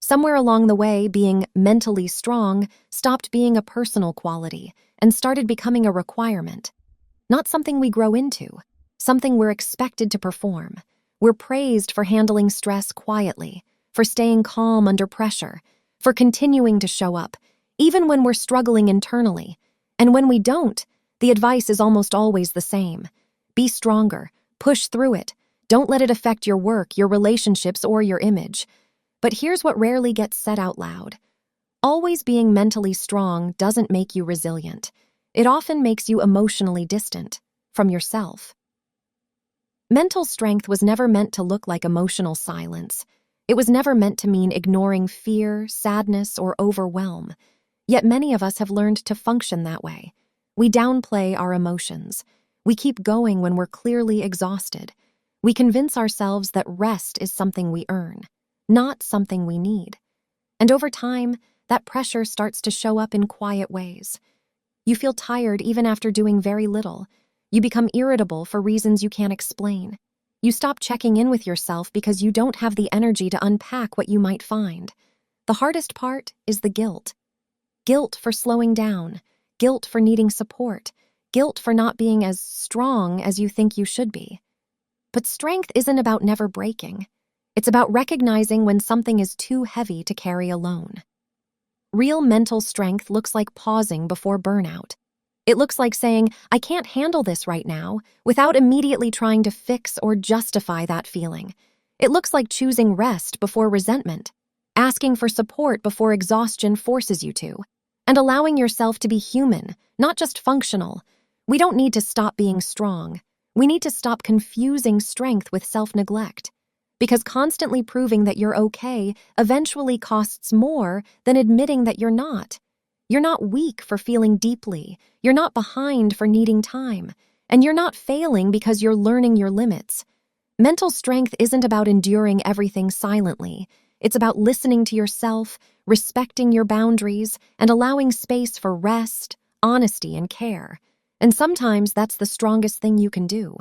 Somewhere along the way, being mentally strong stopped being a personal quality and started becoming a requirement. Not something we grow into, something we're expected to perform. We're praised for handling stress quietly, for staying calm under pressure, for continuing to show up, even when we're struggling internally. And when we don't, the advice is almost always the same. Be stronger, push through it, don't let it affect your work, your relationships, or your image. But here's what rarely gets said out loud. Always being mentally strong doesn't make you resilient. It often makes you emotionally distant from yourself. Mental strength was never meant to look like emotional silence. It was never meant to mean ignoring fear, sadness, or overwhelm. Yet many of us have learned to function that way. We downplay our emotions. We keep going when we're clearly exhausted. We convince ourselves that rest is something we earn, not something we need. And over time, that pressure starts to show up in quiet ways. You feel tired even after doing very little. You become irritable for reasons you can't explain. You stop checking in with yourself because you don't have the energy to unpack what you might find. The hardest part is the guilt. Guilt for slowing down, guilt for needing support, guilt for not being as strong as you think you should be. But strength isn't about never breaking. It's about recognizing when something is too heavy to carry alone. Real mental strength looks like pausing before burnout. It looks like saying, I can't handle this right now, without immediately trying to fix or justify that feeling. It looks like choosing rest before resentment, asking for support before exhaustion forces you to, and allowing yourself to be human, not just functional. We don't need to stop being strong. We need to stop confusing strength with self-neglect. Because constantly proving that you're okay eventually costs more than admitting that you're not. You're not weak for feeling deeply. You're not behind for needing time. And you're not failing because you're learning your limits. Mental strength isn't about enduring everything silently. It's about listening to yourself, respecting your boundaries, and allowing space for rest, honesty, and care. And sometimes that's the strongest thing you can do.